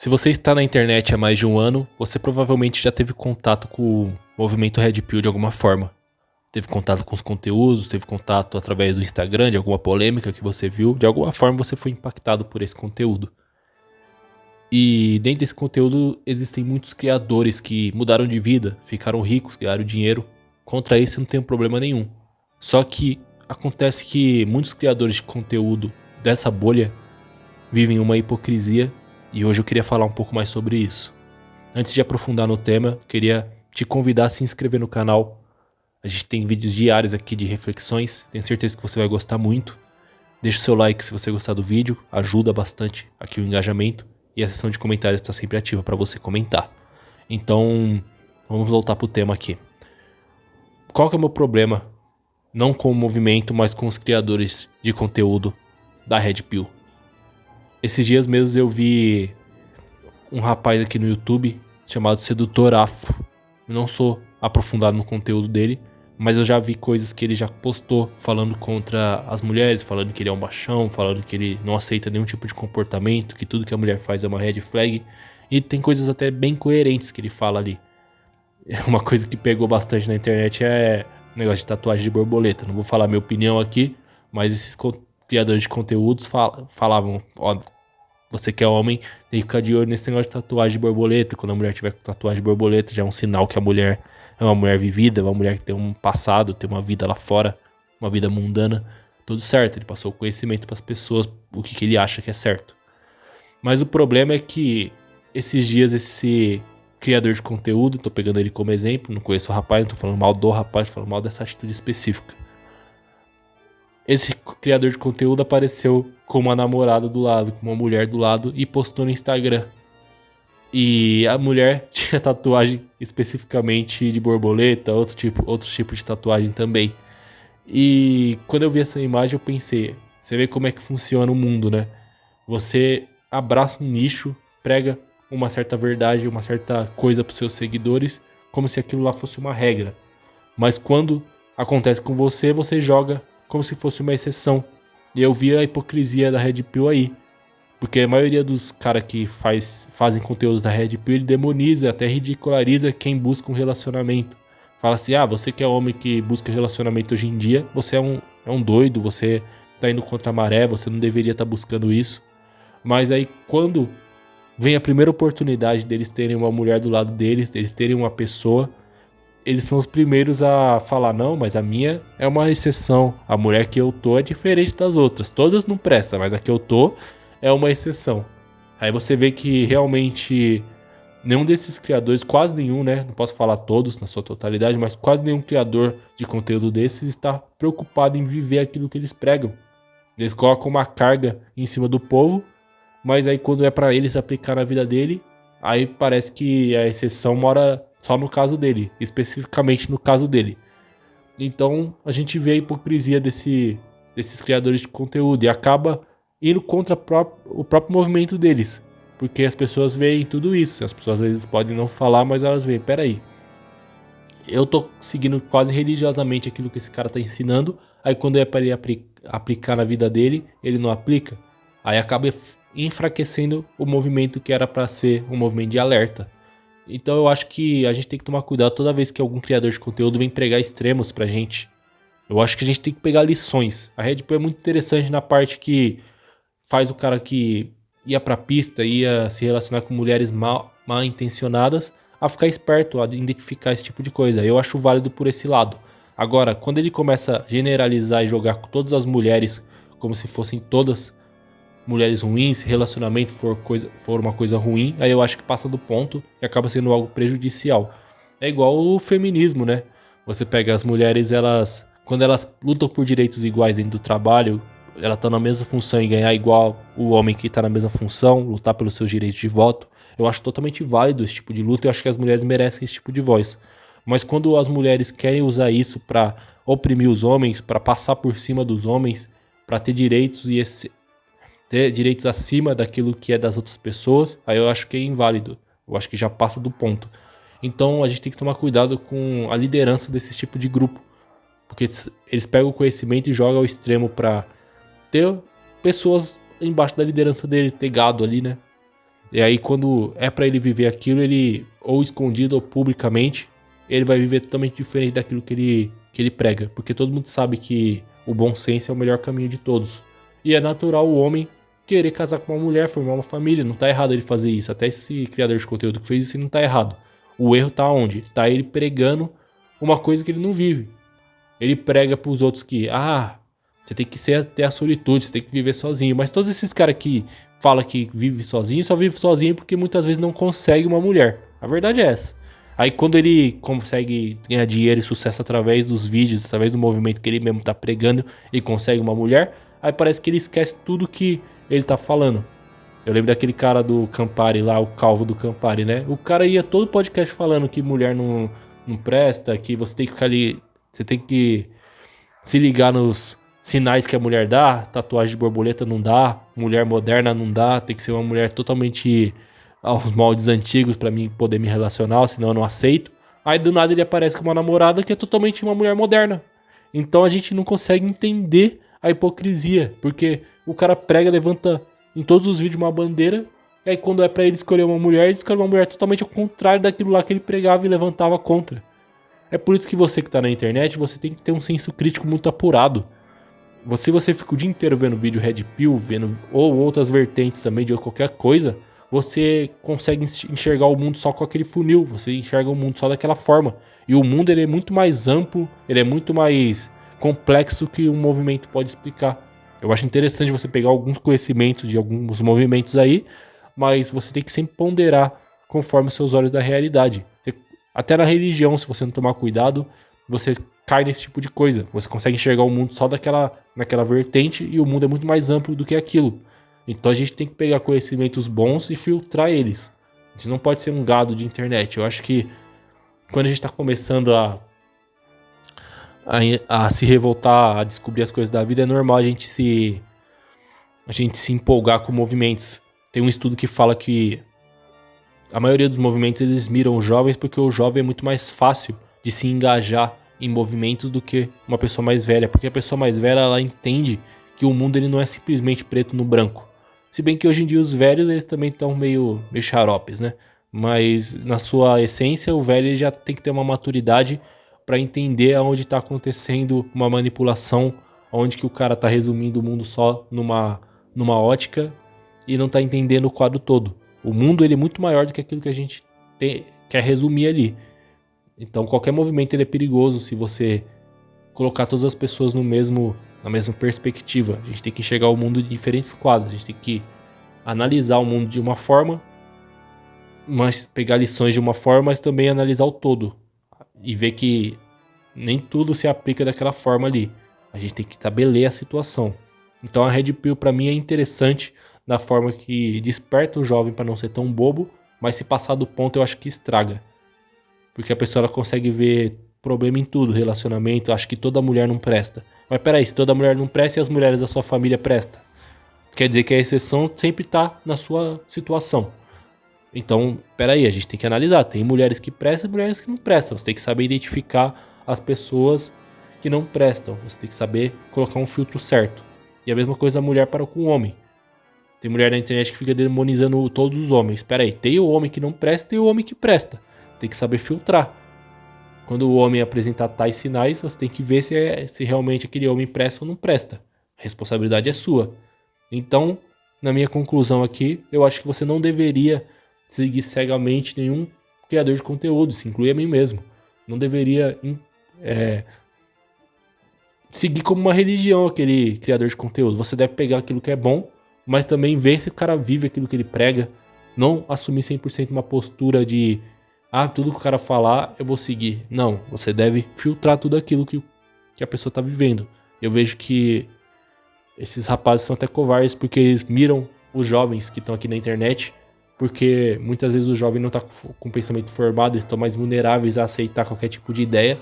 Se você está na internet há mais de um ano, você provavelmente já teve contato com o movimento Red Pill de alguma forma. Teve contato com os conteúdos, teve contato através do Instagram, de alguma polêmica que você viu. De alguma forma você foi impactado por esse conteúdo. E dentro desse conteúdo existem muitos criadores que mudaram de vida, ficaram ricos, ganharam dinheiro. Contra isso não tem problema nenhum. Só que acontece que muitos criadores de conteúdo dessa bolha vivem uma hipocrisia e hoje eu queria falar um pouco mais sobre isso. Antes de aprofundar no tema, queria te convidar a se inscrever no canal. A gente tem vídeos diários aqui de reflexões, tenho certeza que você vai gostar muito. Deixa o seu like se você gostar do vídeo, ajuda bastante aqui o engajamento. E a seção de comentários está sempre ativa para você comentar. Então, vamos voltar pro tema aqui. Qual que é o meu problema? Não com o movimento, mas com os criadores de conteúdo da Red Pill. Esses dias mesmo eu vi um rapaz aqui no YouTube chamado Sedutor Afro. Eu não sou aprofundado no conteúdo dele, mas eu já vi coisas que ele já postou falando contra as mulheres, falando que ele é um machão, falando que ele não aceita nenhum tipo de comportamento, que tudo que a mulher faz é uma red flag. E tem coisas até bem coerentes que ele fala ali. Uma coisa que pegou bastante na internet é o negócio de tatuagem de borboleta. Não vou falar minha opinião aqui, mas esses criadores de conteúdos falavam: ó, você que é homem tem que ficar de olho nesse negócio de tatuagem de borboleta. Quando a mulher tiver com tatuagem de borboleta, já é um sinal que a mulher é uma mulher vivida, uma mulher que tem um passado, tem uma vida lá fora, uma vida mundana. Tudo certo, ele passou o conhecimento para as pessoas, o que ele acha que é certo. Mas o problema é que esses dias esse criador de conteúdo, tô pegando ele como exemplo, não conheço o rapaz, não tô falando mal do rapaz, tô falando mal dessa atitude específica. Esse criador de conteúdo apareceu com uma namorada do lado, com uma mulher do lado e postou no Instagram. E a mulher tinha tatuagem especificamente de borboleta, outro tipo de tatuagem também. E quando eu vi essa imagem eu pensei, você vê como é que funciona o mundo, né? Você abraça um nicho, prega uma certa verdade, uma certa coisa para os seus seguidores, como se aquilo lá fosse uma regra. Mas quando acontece com você, você joga como se fosse uma exceção. E eu vi a hipocrisia da Red Pill aí. Porque a maioria dos caras que fazem conteúdos da Red Pill, ele demoniza, até ridiculariza quem busca um relacionamento. Fala assim, você que é homem que busca relacionamento hoje em dia, você é um doido, você tá indo contra a maré, você não deveria estar buscando isso. Mas aí quando vem a primeira oportunidade deles terem uma mulher do lado deles terem uma pessoa, eles são os primeiros a falar, não, mas a minha é uma exceção, a mulher que eu tô é diferente das outras, todas não prestam, mas a que eu tô é uma exceção. Aí você vê que realmente nenhum desses criadores, quase nenhum, né, não posso falar todos na sua totalidade, mas quase nenhum criador de conteúdo desses está preocupado em viver aquilo que eles pregam. Eles colocam uma carga em cima do povo, mas aí quando é pra eles aplicar na vida dele, aí parece que a exceção mora só no caso dele, especificamente no caso dele. Então a gente vê a hipocrisia desses criadores de conteúdo e acaba indo contra o próprio movimento deles. Porque as pessoas veem tudo isso, as pessoas às vezes podem não falar, mas elas veem, peraí, eu tô seguindo quase religiosamente aquilo que esse cara tá ensinando, aí quando é pra ele aplicar na vida dele, ele não aplica, aí acaba enfraquecendo o movimento que era pra ser um movimento de alerta. Então eu acho que a gente tem que tomar cuidado toda vez que algum criador de conteúdo vem pregar extremos pra gente. Eu acho que a gente tem que pegar lições. A Red Pill é muito interessante na parte que faz o cara que ia pra pista, ia se relacionar com mulheres mal intencionadas, a ficar esperto, a identificar esse tipo de coisa. Eu acho válido por esse lado. Agora, quando ele começa a generalizar e jogar com todas as mulheres como se fossem todas mulheres ruins, se relacionamento for uma coisa ruim, aí eu acho que passa do ponto e acaba sendo algo prejudicial. É igual o feminismo, né? Você pega as mulheres, quando elas lutam por direitos iguais dentro do trabalho, ela tá na mesma função e ganhar igual o homem que tá na mesma função, lutar pelos seus direitos de voto, eu acho totalmente válido esse tipo de luta e eu acho que as mulheres merecem esse tipo de voz. Mas quando as mulheres querem usar isso pra oprimir os homens, pra passar por cima dos homens, pra ter direitos ter direitos acima daquilo que é das outras pessoas, aí eu acho que é inválido. Eu acho que já passa do ponto. Então a gente tem que tomar cuidado com a liderança desse tipo de grupo. Porque eles pegam o conhecimento e jogam ao extremo pra ter pessoas embaixo da liderança deles, ter gado ali, né? E aí quando é pra ele viver aquilo, ele, ou escondido ou publicamente, ele vai viver totalmente diferente daquilo que ele prega. Porque todo mundo sabe que o bom senso é o melhor caminho de todos. E é natural o homem querer casar com uma mulher, formar uma família. Não tá errado ele fazer isso. Até esse criador de conteúdo que fez isso não tá errado. O erro tá onde? Tá ele pregando uma coisa que ele não vive. Ele prega pros outros que, você tem que ter a solitude, você tem que viver sozinho. Mas todos esses caras que falam que vive sozinho, só vive sozinho porque muitas vezes não consegue uma mulher. A verdade é essa. Aí quando ele consegue ganhar dinheiro e sucesso através dos vídeos, através do movimento que ele mesmo tá pregando e consegue uma mulher, aí parece que ele esquece tudo que ele tá falando. Eu lembro daquele cara do Campari lá, o calvo do Campari, né? O cara ia todo podcast falando que mulher não presta, que você tem que ficar ali, você tem que se ligar nos sinais que a mulher dá, tatuagem de borboleta não dá, mulher moderna não dá, tem que ser uma mulher totalmente aos moldes antigos pra mim poder me relacionar, senão eu não aceito. Aí do nada ele aparece com uma namorada que é totalmente uma mulher moderna. Então a gente não consegue entender a hipocrisia, porque o cara prega, levanta em todos os vídeos uma bandeira, e aí quando é pra ele escolher uma mulher, ele escolhe uma mulher totalmente ao contrário daquilo lá que ele pregava e levantava contra. É por isso que você que tá na internet, você tem que ter um senso crítico muito apurado. Se você fica o dia inteiro vendo vídeo Red Pill, ou outras vertentes também de qualquer coisa, você consegue enxergar o mundo só com aquele funil, você enxerga o mundo só daquela forma. E o mundo ele é muito mais amplo, ele é muito mais complexo que um movimento pode explicar. Eu acho interessante você pegar alguns conhecimentos de alguns movimentos aí, mas você tem que sempre ponderar conforme os seus olhos da realidade. Até na religião, se você não tomar cuidado, você cai nesse tipo de coisa. Você consegue enxergar o mundo só naquela vertente e o mundo é muito mais amplo do que aquilo. Então a gente tem que pegar conhecimentos bons e filtrar eles. A gente não pode ser um gado de internet. Eu acho que quando a gente está começando a se revoltar, a descobrir as coisas da vida, é normal a gente se empolgar com movimentos. Tem um estudo que fala que a maioria dos movimentos eles miram os jovens porque o jovem é muito mais fácil de se engajar em movimentos do que uma pessoa mais velha. Porque a pessoa mais velha ela entende que o mundo ele não é simplesmente preto no branco. Se bem que hoje em dia os velhos eles também estão meio xaropes, né? Mas na sua essência o velho ele já tem que ter uma maturidade para entender aonde está acontecendo uma manipulação, onde que o cara tá resumindo o mundo só numa ótica e não tá entendendo o quadro todo. O mundo ele é muito maior do que aquilo que a gente quer resumir ali. Então qualquer movimento ele é perigoso se você colocar todas as pessoas na mesma perspectiva. A gente tem que enxergar o mundo de diferentes quadros. A gente tem que analisar o mundo de uma forma, mas pegar lições de uma forma, mas também analisar o todo. E ver que nem tudo se aplica daquela forma ali. A gente tem que estabelecer a situação. Então a Red Pill pra mim é interessante da forma que desperta o jovem para não ser tão bobo, mas se passar do ponto eu acho que estraga. Porque a pessoa ela consegue ver problema em tudo, relacionamento, acho que toda mulher não presta. Mas peraí, se toda mulher não presta e as mulheres da sua família prestam? Quer dizer que a exceção sempre tá na sua situação. Então, peraí, a gente tem que analisar. Tem mulheres que prestam e mulheres que não prestam. Você tem que saber identificar as pessoas que não prestam. Você tem que saber colocar um filtro certo. E a mesma coisa a mulher para com o homem. Tem mulher na internet que fica demonizando todos os homens. Peraí, tem o homem que não presta e o homem que presta. Tem que saber filtrar. Quando o homem apresentar tais sinais, você tem que ver se realmente aquele homem presta ou não presta. A responsabilidade é sua. Então, na minha conclusão aqui, eu acho que você não deveria seguir cegamente nenhum criador de conteúdo, se inclui a mim mesmo. Não deveria seguir como uma religião aquele criador de conteúdo. Você deve pegar aquilo que é bom, mas também ver se o cara vive aquilo que ele prega. Não assumir 100% uma postura de tudo que o cara falar eu vou seguir. Não, você deve filtrar tudo aquilo que a pessoa tá vivendo. Eu vejo que esses rapazes são até covardes porque eles miram os jovens que estão aqui na internet, porque muitas vezes o jovem não tá com pensamento formado, eles estão mais vulneráveis a aceitar qualquer tipo de ideia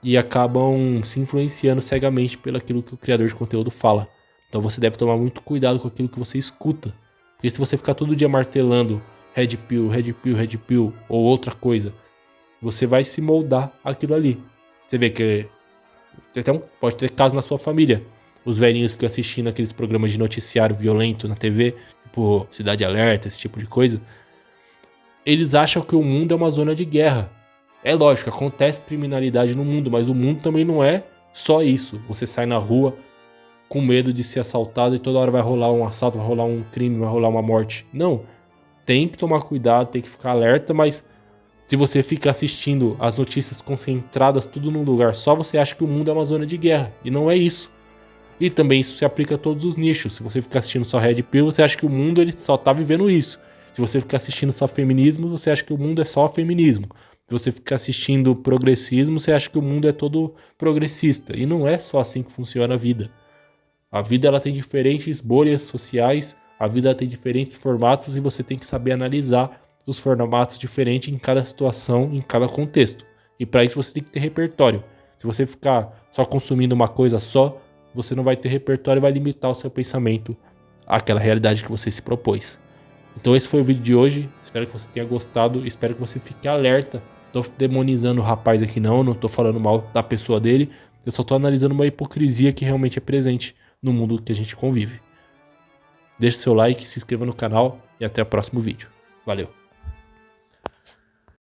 e acabam se influenciando cegamente pelo aquilo que o criador de conteúdo fala. Então você deve tomar muito cuidado com aquilo que você escuta, porque se você ficar todo dia martelando Red Pill, Red Pill, Red Pill ou outra coisa, você vai se moldar aquilo ali. Você vê que pode ter caso na sua família. os velhinhos ficam assistindo aqueles programas de noticiário violento na TV, tipo Cidade Alerta, esse tipo de coisa. Eles acham que o mundo é uma zona de guerra. É lógico, acontece criminalidade no mundo, mas o mundo também não é só isso. Você sai na rua com medo de ser assaltado e toda hora vai rolar um assalto, vai rolar um crime, vai rolar uma morte. Não, tem que tomar cuidado, tem que ficar alerta, mas se você fica assistindo as notícias concentradas tudo num lugar só, você acha que o mundo é uma zona de guerra, e não é isso. E também isso se aplica a todos os nichos. Se você ficar assistindo só Red Pill, você acha que o mundo ele só tá vivendo isso. Se você ficar assistindo só feminismo, você acha que o mundo é só feminismo. Se você ficar assistindo progressismo, você acha que o mundo é todo progressista. E não é só assim que funciona a vida. A vida ela tem diferentes bolhas sociais, a vida ela tem diferentes formatos e você tem que saber analisar os formatos diferentes em cada situação, em cada contexto. E para isso você tem que ter repertório. Se você ficar só consumindo uma coisa só, você não vai ter repertório e vai limitar o seu pensamento àquela realidade que você se propôs. Então esse foi o vídeo de hoje, espero que você tenha gostado, espero que você fique alerta. Tô demonizando o rapaz aqui não tô falando mal da pessoa dele, eu só tô analisando uma hipocrisia que realmente é presente no mundo que a gente convive. Deixe seu like, se inscreva no canal e até o próximo vídeo. Valeu!